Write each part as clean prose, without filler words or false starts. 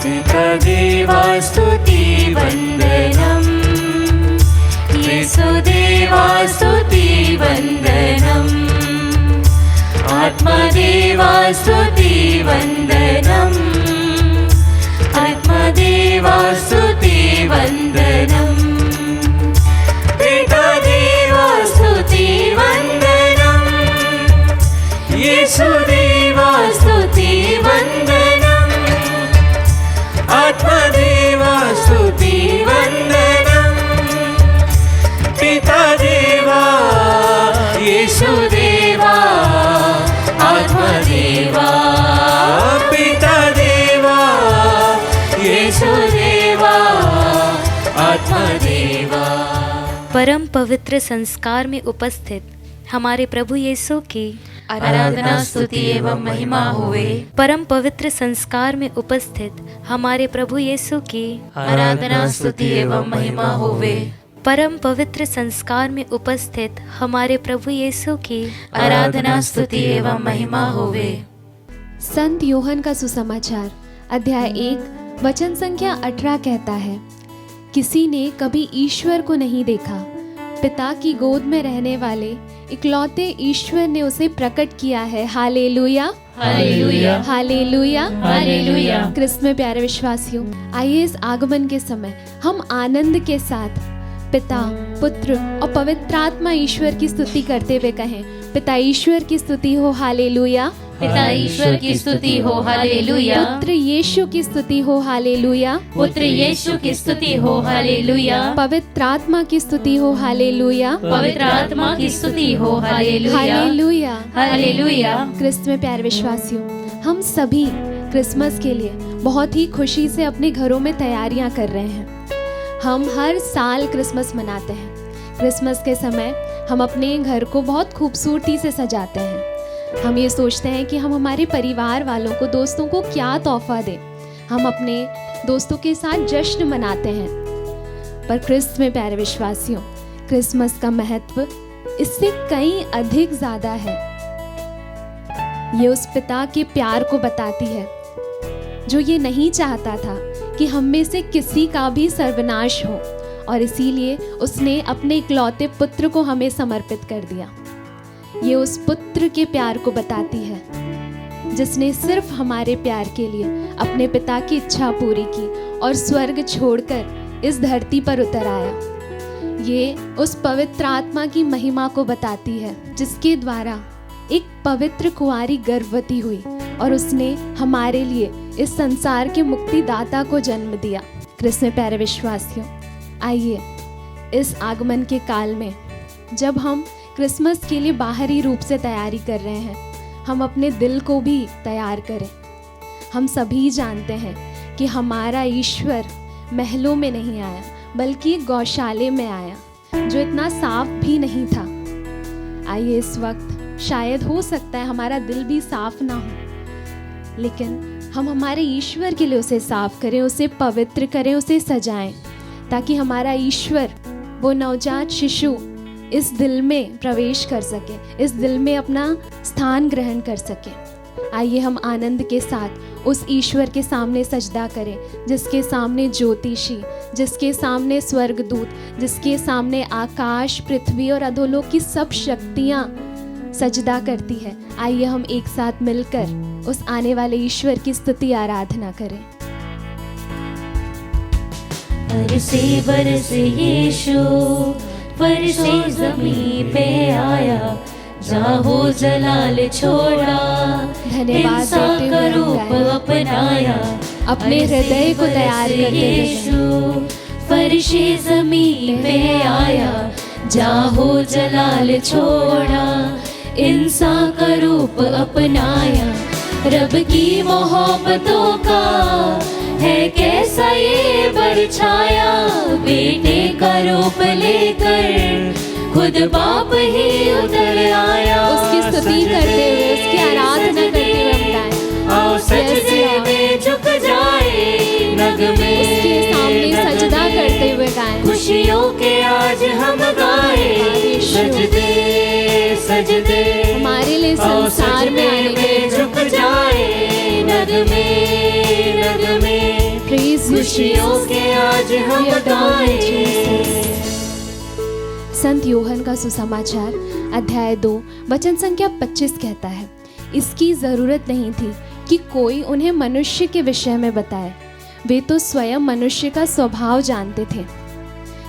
पिता देवा स्तुति वंदनम, येसुदेवा स्तुति वंदनम, आत्मदेवा स्तुति वंदनम, आत्मदेवा स्तुति वंदनम, पिता देवा स्तुति वंदनम, येसुदेवा स्तुति वंदनम, आत्मदेवा स्तुति वंदनम, पिता देवा येसुदेवा आत्मदेवा, पिता देवा येसुदेवा आत्मदेवा। परम पवित्र संस्कार में उपस्थित हमारे प्रभु यीशु की आराधना स्तुति एवं महिमा होवे। परम पवित्र संस्कार में उपस्थित हमारे प्रभु यीशु की आराधना स्तुति एवं महिमा होवे। परम पवित्र संस्कार में उपस्थित हमारे प्रभु यीशु की आराधना स्तुति एवं महिमा होवे। संत योहन का सुसमाचार अध्याय 1 वचन संख्या 18 कहता है, किसी ने कभी ईश्वर को नहीं देखा, पिता की गोद में रहने वाले इकलौते ईश्वर ने उसे प्रकट किया है। Hallelujah, hallelujah, hallelujah, hallelujah. क्रिस्त में प्यारे विश्वासियों, आइए इस आगमन के समय हम आनंद के साथ पिता, पुत्र और पवित्र आत्मा ईश्वर की स्तुति करते हुए कहें, पिता ईश्वर की स्तुति हो, हालेलुया। पिता ईश्वर की स्तुति हो, हालेलुया। पुत्र यीशु की स्तुति हो, हालेलुया। पुत्र यीशु की स्तुति हो, हालेलुया। पवित्र आत्मा की स्तुति हो, हालेलुया। पवित्र आत्मा की स्तुति हो, हालेलुया, हालेलुया, हालेलुया। क्रिस्त में प्यारे विश्वासियों, हम सभी क्रिसमस के लिए बहुत ही खुशी से अपने घरों में तैयारियां कर रहे हैं। हम हर साल क्रिसमस मनाते हैं। क्रिसमस के समय हम अपने घर को बहुत खूबसूरती से सजाते हैं। हम ये सोचते हैं कि हम हमारे परिवार वालों को, दोस्तों को क्या तोहफा दें। हम अपने दोस्तों के साथ जश्न मनाते हैं। पर क्रिस्त में प्यारे विश्वासियों, क्रिसमस का महत्व इससे कहीं अधिक ज़्यादा है। ये उस पिता के प्यार को बताती है जो ये नहीं चाहता था कि हम में से किसी का भी सर्वनाश हो, और इसीलिए उसने अपने इकलौते पुत्र को हमें समर्पित कर दिया। ये उस पुत्र के प्यार को बताती है जिसने सिर्फ हमारे प्यार के लिए अपने पिता की इच्छा पूरी की और स्वर्ग छोड़कर इस धरती पर उतर आया। ये उस पवित्र आत्मा की महिमा को बताती है जिसके द्वारा एक पवित्र कुंवारी गर्भवती हुई और उसने हमारे लिए इस संसार के मुक्तिदाता को जन्म दिया। क्रिस्त में प्यारे विश्वासियों, आइए इस आगमन के काल में जब हम क्रिसमस के लिए बाहरी रूप से तैयारी कर रहे हैं, हम अपने दिल को भी तैयार करें। हम सभी जानते हैं कि हमारा ईश्वर महलों में नहीं आया, बल्कि गौशाले में आया, जो इतना साफ भी नहीं था। आइए इस वक्त शायद हो सकता है हमारा दिल भी साफ ना हो, लेकिन हम हमारे ईश्वर के लिए उसे साफ करें, उसे पवित्र करें, उसे सजाएं, ताकि हमारा ईश्वर, वो नवजात शिशु, इस दिल में प्रवेश कर सके, इस दिल में अपना स्थान ग्रहण कर सके। आइए हम आनंद के साथ उस ईश्वर के सामने सजदा करें जिसके सामने ज्योतिषी, जिसके सामने स्वर्गदूत, जिसके सामने आकाश, पृथ्वी और अधोलोक की सब शक्तियाँ सजदा करती है। आइए हम एक साथ मिलकर उस आने वाले ईश्वर की स्तुति आराधना करें। बरसे बरसे यीशु, बरसे जमीन पे आया, जाहो जलाल छोड़ा, धन्यवाद इंसान देते का हुए रूप अपनाया, अपने हृदय को तैयार करते यीशु फर्शे जमीन पे आया, जाहो जलाल छोड़ा, इंसान का रूप अपनाया। रब की मोहब्बतों का है कैसा ये बरछाया, बेटे का रूप लेकर खुद बाप ही उतर आया। उसकी स्तुति करते हुए, उसकी आराधना करते हुए हम गाएं। आओ सजदे में झुक जाए, नगमे उसके सामने सजदा करते हुए गाएं। खुशियों के आज हम गाएं, सजदे सजदे हमारे लिए संसार में आने के लिए झुक जाए, नगमे नगमे Praise you, खुशियों Jesus. के आज हम We adore you, गाएं। Jesus. संत योहन का सुसमाचार अध्याय 2 वचन संख्या 25 कहता है, इसकी ज़रूरत नहीं थी कि कोई उन्हें मनुष्य के विषय में बताए, वे तो स्वयं मनुष्य का स्वभाव जानते थे।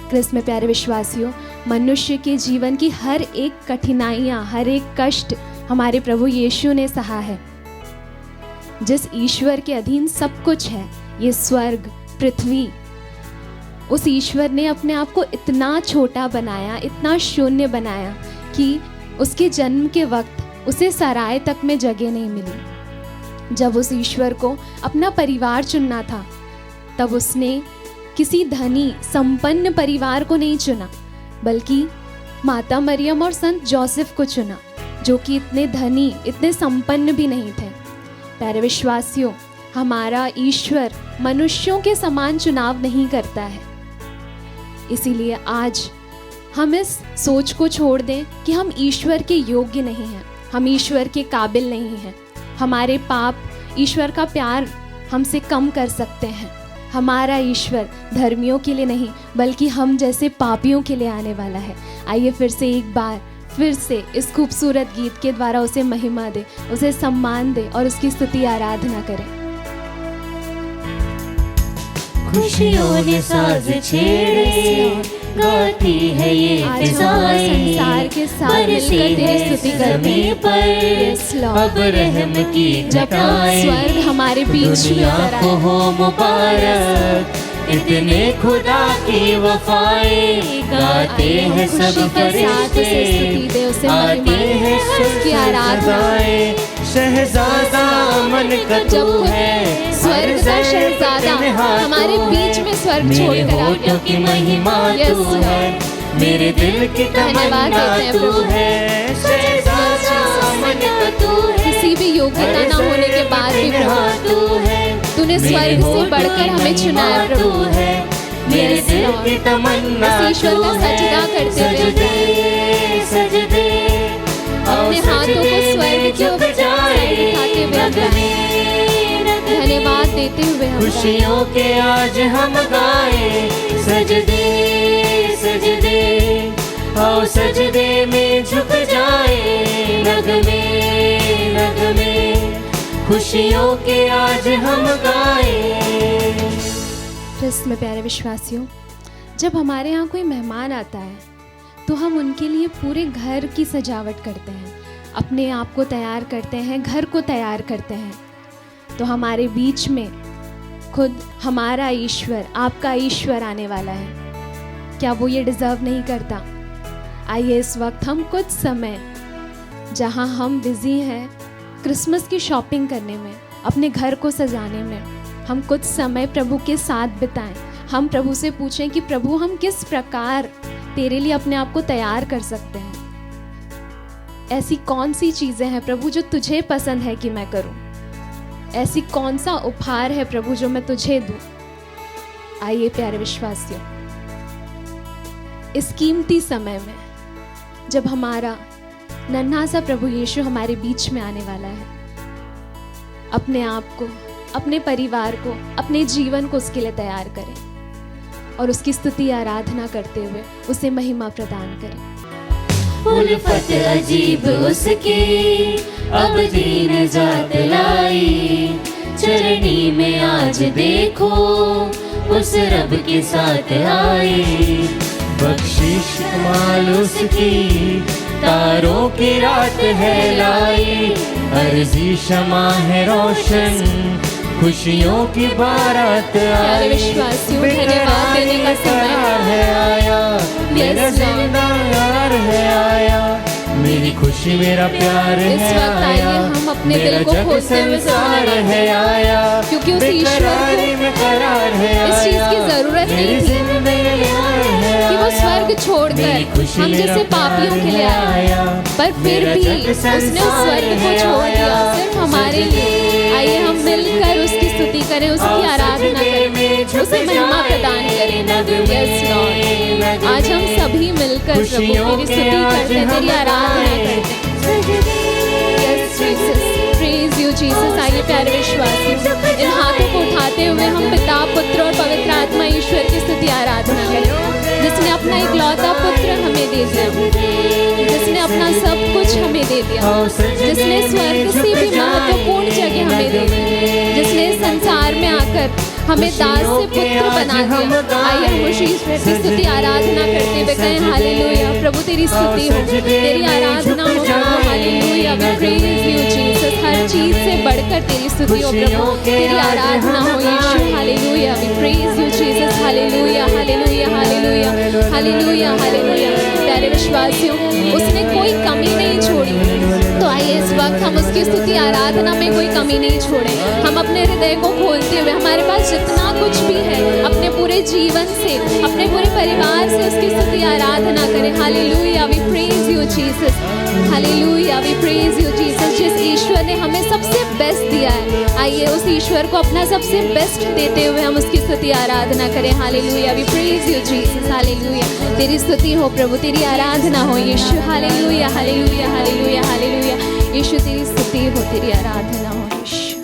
क्रिस्त में प्यारे विश्वासियों, मनुष्य के जीवन की हर एक कठिनाइयाँ, हर एक कष्ट हमारे प्रभु यीशु ने सहा है। जिस ईश्वर के अधीन सब कुछ है, ये स्वर्ग, पृथ्वी, उस ईश्वर ने अपने आप को इतना छोटा बनाया, इतना शून्य बनाया कि उसके जन्म के वक्त उसे सराय तक में जगह नहीं मिली। जब उस ईश्वर को अपना परिवार चुनना था, तब उसने किसी धनी संपन्न परिवार को नहीं चुना, बल्कि माता मरियम और संत जोसेफ को चुना, जो कि इतने धनी, इतने संपन्न भी नहीं थे। प्यारे विश्वासियों, हमारा ईश्वर मनुष्यों के समान चुनाव नहीं करता है। इसीलिए आज हम इस सोच को छोड़ दें कि हम ईश्वर के योग्य नहीं हैं, हम ईश्वर के काबिल नहीं हैं, हमारे पाप ईश्वर का प्यार हमसे कम कर सकते हैं। हमारा ईश्वर धर्मियों के लिए नहीं, बल्कि हम जैसे पापियों के लिए आने वाला है। आइए फिर से एक बार फिर से इस खूबसूरत गीत के द्वारा उसे महिमा दे, उसे सम्मान दे और उसकी स्तुति आराधना करें। खुशियों ने साज छेड़े, गाती है ये आज हम फिजाएं, संसार के साथ बरसी मिलकर तेरी है स्तुति करते ज़मीं हैं। पर, Yes, Lord. अब रहम की जब तक घटाएं, स्वर्ग हमारे बीच में दुनिया उतर को आए। हो मुबारक, इतने खुदा की वफाएं, गाते हैं सब खुशी के साथ उसे स्तुति दे, उसे आते महिमा हैं दे, उसकी आराधना। शहजादा अमन का जब तू खुद है, स्वर्ग का शहजादा हमारे बीच में स्वर्ग छोड़कर आ गया। की महिमा Yes, तू Lord. है, मेरे दिल की धन्यवाद तमन्ना देते हैं तू प्रभु। है, शहजादा अमन का तू है, किसी भी योग्यता ना होने के बाद भी प्रभु, तूने स्वर्ग से बढ़कर हमें चुना है प्रभु। मेरे Yes, दिल Lord. की तमन्ना इस ईश्वर का तू है, सजदा करते हुए सजदे सजदे अपने हाथों को स्वर्ग की ओर उठाते हुए हम धन्यवाद देते हुए हम खुशियों के आज हम गाए, सजदे सजदे आओ सजदे में झुक जाए, नगमे नगमे खुशियों के आज हम गाए। क्रिस्त में प्यारे विश्वासियों, जब हमारे यहाँ कोई मेहमान आता है तो हम उनके लिए पूरे घर की सजावट करते हैं, अपने आप को तैयार करते हैं, घर को तैयार करते हैं। तो हमारे बीच में खुद हमारा ईश्वर, आपका ईश्वर आने वाला है। क्या वो ये डिज़र्व नहीं करता? आइए इस वक्त हम कुछ समय, जहाँ हम बिज़ी हैं क्रिसमस की शॉपिंग करने में, अपने घर को सजाने में, हम कुछ समय प्रभु के साथ बिताएं। हम प्रभु से पूछें कि प्रभु हम किस प्रकार तेरे लिए अपने आप को तैयार कर सकते हैं। ऐसी कौन सी चीज़ें हैं प्रभु जो तुझे पसंद है कि मैं करूं? ऐसी कौन सा उपहार है प्रभु जो मैं तुझे दूं? आइए प्यारे विश्वासियों, इस कीमती समय में जब हमारा नन्हा सा प्रभु यीशु हमारे बीच में आने वाला है, अपने आप को, अपने परिवार को, अपने जीवन को उसके लिए तैयार करें और उसकी स्तुति आराधना करते हुए उसे महिमा प्रदान करें। उल्फत अजीब उसकी अब दीन जात लाई, चरनी में आज देखो उस रब के साथ आई, बख्शिश कमाल उसकी तारों की रात है लाई, अर्जी शमा है रोशन खुशियों की बारात प्यारे आई, विश्वासियों, धन्यवाद देने का समय है आया, मेरा Yes, Lord. जिंदा यार है आया, मेरी खुशी मेरा प्यार इस है वक्त आइए आया, हम अपने मेरा दिल को जग खोलते हुए संसार धन्यवाद है आया, क्योंकि उस ईश्वर बेकरारी को में करार है इस चीज़ की आया, ज़रूरत नहीं मेरी थी जिंदगी यार है कि वो आया, स्वर्ग छोड़कर मेरी खुशी हम मेरा जैसे पापियों के लिए प्यार है आया, पर फिर मेरा भी जग उसने उस संसार स्वर्ग को है छोड़ दिया आया, सिर्फ हमारे लिए। आइए हम मिलकर उसकी स्तुति करें, उसकी आराधना करें, उसे महिमा प्रदान करें। Yes, Lord. आज हम सभी मिलकर प्रभु तेरी स्तुति करते हैं, तेरी आराधना करते हैं। Yes, Jesus. Praise you, Jesus. आइए प्यारे विश्वासियों, इन हाथों को उठाते हुए हम पिता, पुत्र और पवित्र आत्मा ईश्वर की स्तुति आराधना करें, जिसने अपना इकलौता पुत्र हमें दे दिया, जिसने अपना सब कुछ हमें दे दिया, जिसने स्वर्ग से भी महत्वपूर्ण जगह हमें दे दी, जिसने संसार में आकर हमें दास से पुत्र बना दिया। आइए हम उस ईश्वर की स्तुति आराधना करते हुए कहें हालेलुया। प्रभु तेरी स्तुति हो, तेरी आराधना हो प्रभु। Hallelujah, we praise you Jesus. हर चीज से बढ़कर तेरी स्तुति हो प्रभु, तेरी आराधना हो यीशु। Hallelujah, we praise you Jesus. Hallelujah, hallelujah, hallelujah, hallelujah, hallelujah. प्यारे विश्वासियों, उसने कोई कमी नहीं छोड़ी। तो आइए इस वक्त हम उसकी स्तुति आराधना में कोई कमी नहीं छोड़े। हम अपने हृदय को खोलते हुए हमारे पास जितना कुछ भी है, अपने पूरे जीवन से, अपने पूरे परिवार से उसकी स्तुति आराधना करें। Hallelujah, we praise you Jesus. Hallelujah, we praise you Jesus. जिस ईश्वर ने हमें सबसे बेस्ट दिया है, आइए उस ईश्वर को अपना सबसे बेस्ट देते हुए हम उसकी स्तुति आराधना करें। Hallelujah, we praise you Jesus. Hallelujah, तेरी स्तुति हो प्रभु, तेरी आराधना हो यीशु। Hallelujah, hallelujah, hallelujah, hallelujah. यीशु तेरी स्तुति हो, तेरी आराधना हो यीशु।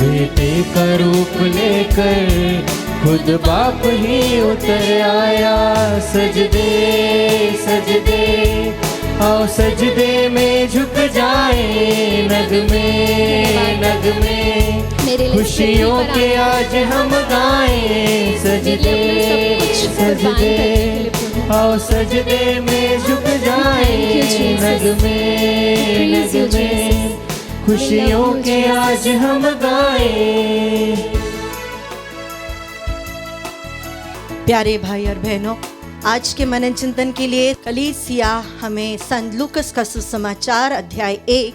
बेटे का रूप लेकर खुद बाप ही उतर आया, सजदे सजदे आओ सजदे में झुक जाए, नगमे नगमे खुशियों के आज हम गाएं, सजदे सजदे आओ सजदे में झुक जाए, नगमे नगमे खुशियों के आज हम गाएं। प्यारे भाई और बहनों, आज के मनन चिंतन के लिए कलीसिया हमें संत लूकस का सुसमाचार अध्याय 1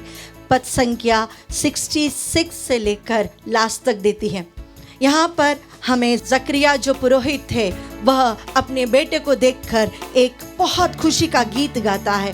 पद संख्या 66 से लेकर लास्ट तक देती है। यहाँ पर हमें जकरिया जो पुरोहित थे, वह अपने बेटे को देखकर एक बहुत खुशी का गीत गाता है।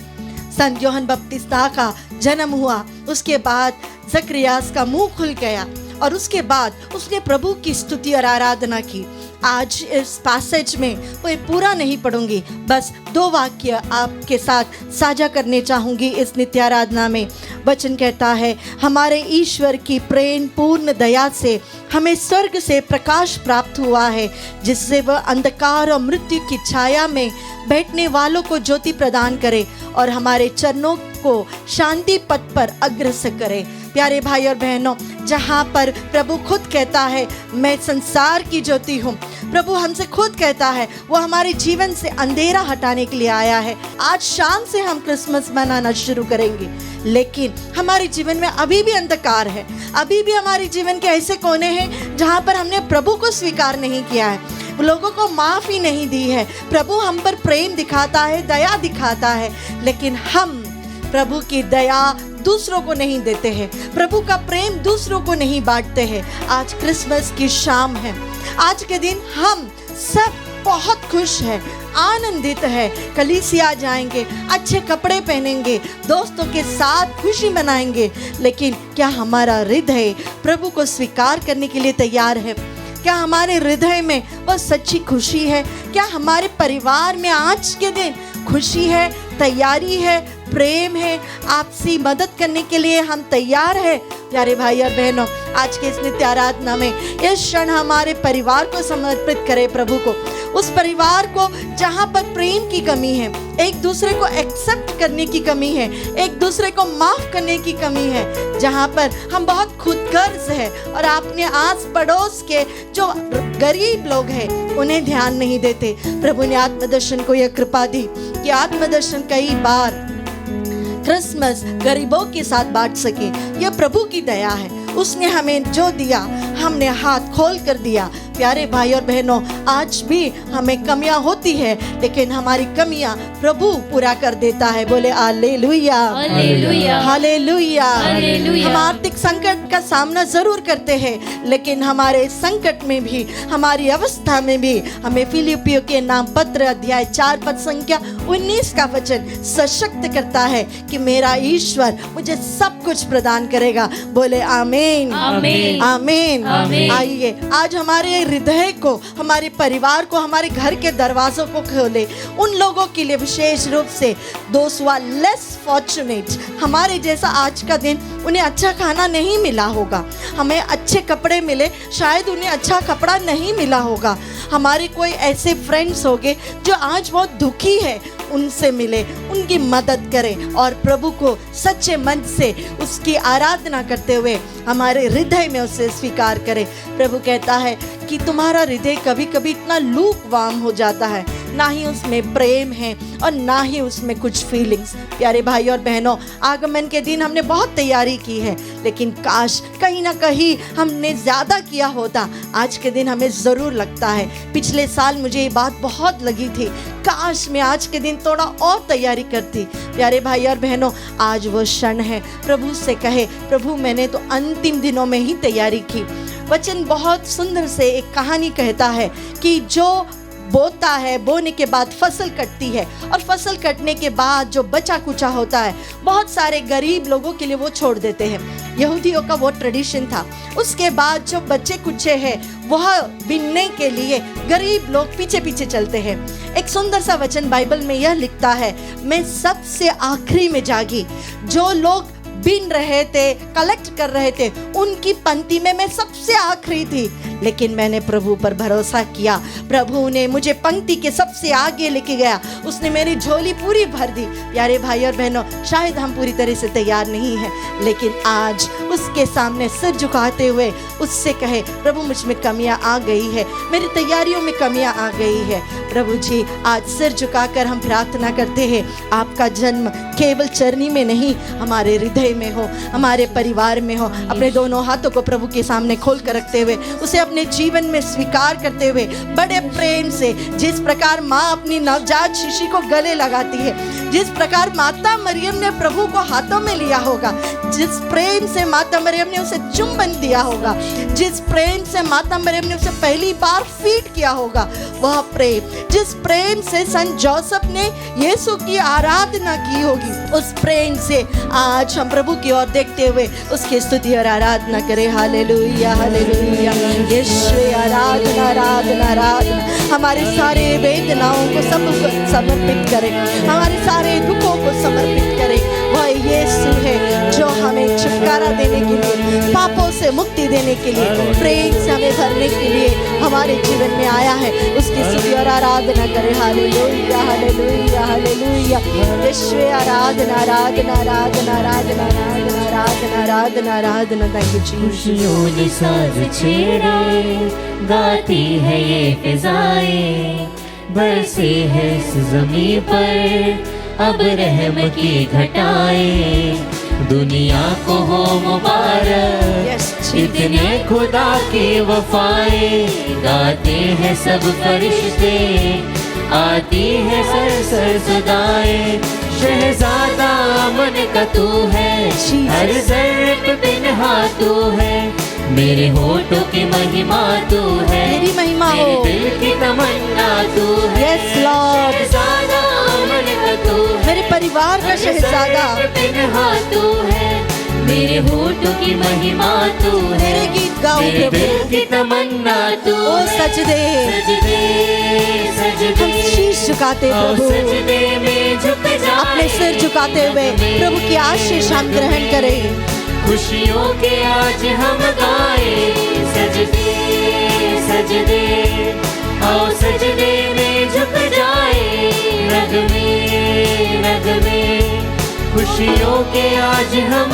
संत यूहन्ना बपतिस्ता का जन्म हुआ, उसके बाद जकरियास का मुंह खुल गया और उसके बाद उसने प्रभु की स्तुति और आराधना की। आज इस पैसेज में कोई पूरा नहीं पढ़ूंगी, बस 2 वाक्य आपके साथ साझा करने चाहूँगी इस नित्य आराधना में। वचन कहता है, हमारे ईश्वर की प्रेम पूर्ण दया से हमें स्वर्ग से प्रकाश प्राप्त हुआ है, जिससे वह अंधकार और मृत्यु की छाया में बैठने वालों को ज्योति प्रदान करे और हमारे चरणों को शांति पथ पर अग्रसर करे। प्यारे भाई और बहनों, जहाँ पर प्रभु खुद कहता है मैं संसार की ज्योति हूँ, प्रभु हमसे खुद कहता है वो हमारे जीवन से अंधेरा हटाने के लिए आया है। आज शाम से हम क्रिसमस मनाना शुरू करेंगे, लेकिन हमारे जीवन में अभी भी अंधकार है, अभी भी हमारे जीवन के ऐसे कोने हैं जहाँ पर हमने प्रभु को स्वीकार नहीं किया है, लोगों को माफ़ी नहीं दी है। प्रभु हम पर प्रेम दिखाता है, दया दिखाता है, लेकिन हम प्रभु की दया दूसरों को नहीं देते हैं, प्रभु का प्रेम दूसरों को नहीं बांटते हैं। आज क्रिसमस की शाम है, आज के दिन हम सब बहुत खुश हैं, आनंदित है। कलीसिया जाएंगे, अच्छे कपड़े पहनेंगे, दोस्तों के साथ खुशी मनाएंगे, लेकिन क्या हमारा हृदय प्रभु को स्वीकार करने के लिए तैयार है? क्या हमारे हृदय में वो सच्ची खुशी है? क्या हमारे परिवार में आज के दिन खुशी है, तैयारी है, प्रेम है, आपसी मदद करने के लिए हम तैयार हैं? प्यारे भाई और बहनों, आज के इस नित्य आराधना में इस क्षण हमारे परिवार को समर्पित करें प्रभु को, उस परिवार को जहाँ पर प्रेम की कमी है, एक दूसरे को एक्सेप्ट करने की कमी है, एक दूसरे को माफ करने की कमी है, जहाँ पर हम बहुत खुदगर्ज है और अपने आस पड़ोस के जो गरीब लोग हैं उन्हें ध्यान नहीं देते। प्रभु ने आत्मदर्शन को यह कृपा दी कि आत्मदर्शन कई बार क्रिसमस गरीबों के साथ बांट सके। यह प्रभु की दया है, उसने हमें जो दिया हमने हाथ खोल कर दिया। प्यारे भाई और बहनों, आज भी हमें कमियां होती है, लेकिन हमारी कमियां प्रभु पूरा कर देता है। बोले हालेलुया, हालेलुया, हालेलुया। हालेलुया। हम आर्थिक संकट का सामना जरूर करते हैं, लेकिन हमारे संकट में भी, हमारी अवस्था में भी हमें फिलिपियों के नाम पत्र अध्याय 4 पद संख्या 19 का वचन सशक्त करता है कि मेरा ईश्वर मुझे सब कुछ प्रदान करेगा। बोले आमीन, आमीन, आमीन, आमीन। आइए आज हमारे हृदय को, हमारे परिवार को, हमारे घर के दरवाजों को खोले उन लोगों के लिए, विशेष रूप से those who are less fortunate, हमारे जैसा आज का दिन उन्हें अच्छा खाना नहीं मिला होगा, हमें अच्छे कपड़े मिले, शायद उन्हें अच्छा कपड़ा नहीं मिला होगा, हमारे कोई ऐसे फ्रेंड्स होंगे जो आज बहुत दुखी है, उनसे मिले, उनकी मदद करें और प्रभु को सच्चे मन से उसकी आराधना करते हुए हमारे हृदय में उसे स्वीकार करें। प्रभु कहता है कि तुम्हारा हृदय कभी कभी इतना लूकवार्म हो जाता है, ना ही उसमें प्रेम है और ना ही उसमें कुछ फीलिंग्स। प्यारे भाई और बहनों, आगमन के दिन हमने बहुत तैयारी की है, लेकिन काश कहीं ना कहीं हमने ज़्यादा किया होता। आज के दिन हमें ज़रूर लगता है, पिछले साल मुझे ये बात बहुत लगी थी, काश मैं आज के दिन थोड़ा और तैयारी करती। प्यारे भाई और बहनों, आज वो क्षण है, प्रभु से कहे, प्रभु मैंने तो अंतिम दिनों में ही तैयारी की। वचन बहुत सुंदर से एक कहानी कहता है कि जो बोता है, बोने के बाद फसल कटती है और फसल कटने के बाद जो बचा कुचा होता है, बहुत सारे गरीब लोगों के लिए वो छोड़ देते हैं। यहूदियों का वो ट्रेडिशन था। उसके बाद जो बच्चे कुचे हैं वह बिनने के लिए गरीब लोग पीछे पीछे चलते हैं। एक सुंदर सा वचन बाइबल में यह लिखता है, मैं सबसे आखिरी में जागी। जो लोग बिन रहे थे, कलेक्ट कर रहे थे, उनकी पंक्ति में मैं सबसे आखिरी थी, लेकिन मैंने प्रभु पर भरोसा किया। प्रभु ने मुझे पंक्ति के सबसे आगे लेके गया, उसने मेरी झोली पूरी भर दी। प्यारे भाई और बहनों, शायद हम पूरी तरह से तैयार नहीं हैं, लेकिन आज उसके सामने सिर झुकाते हुए उससे कहे, प्रभु मुझ में कमियां आ गई है, मेरी तैयारियों में कमियां आ गई है। प्रभु जी, आज सिर झुकाकर हम प्रार्थना करते हैं, आपका जन्म केवल चरनी में नहीं, हमारे हृदय में हो, हमारे परिवार में हो। अपने दोनों हाथों को प्रभु के सामने खोल कर रखते हुए उसे अपने जीवन में स्वीकार करते हुए बड़े प्रेम से, जिस प्रकार माँ अपनी नवजात शिशु को गले लगाती है, जिस प्रकार माता मरियम ने प्रभु को हाथों में लिया होगा, जिस प्रेम से माता मरियम ने उसे चुंबन दिया होगा, जिस प्रेम से माता मरियम ने उसे पहली बार फीड किया होगा, वह प्रेम, जिस प्रेम से संत जोसेफ ने यीशु की आराधना की होगी, उस प्रेम से आज हम प्रभु की ओर देखते हुए उसकी स्तुति और आराधना करें। हालेलुया हालेलुया, यीशु आराधना आराधना आराधना। हमारे सारे वेदनाओं को समर्पित करें, हमारे सारे दुखों को समर्पित करें। वह यीशु है जो हमें छुटकारा देने के लिए, पापों से मुक्ति देने के लिए, प्रेम से हमें भरने के लिए हमारे जीवन में आया है। उसकी स्तुति और आराधना करें। हालेलुया हालेलुया हालेलुया, यीशु आराधना आराधना आराधना आराधना आराधना आराधना आराधना आराधना। Thank you Jesus. खुशियों ने साज छेड़े, गाती है ये फिजाएं, बरसे है इस ज़मीं पर अब रहम की घटाएं। दुनिया को हो मुबारक, इतने खुदा की वफाएं, गाते हैं सब फरिश्ते, आती है सर सर सदाएं। शहजादा अमन का तू है, हर जर्रे पे पिन्हा तू है, मेरे होठों की महिमा तू है, मेरी महिमा हो, मेरे दिल की तमन्ना तू है। यस लॉर्ड, शहजादा अमन का तू है, मेरे परिवार का शहजादा, पिन्हा तू है, मेरे होठों की महिमा तू है, मेरे गीत गाओ मेरे प्रभु, दिल की तमन्ना तू ओ है। सजदे, सजदे सजदे, हम शीश झुकाते आओ प्रभु, सजदे में झुक जाएं, अपने सिर झुकाते हुए प्रभु की आशीष हम ग्रहण करें। खुशियों के आज हम गाएं, सजदे सजदे, आओ सजदे में झुक जाएं, रग में खुशियों के आज हम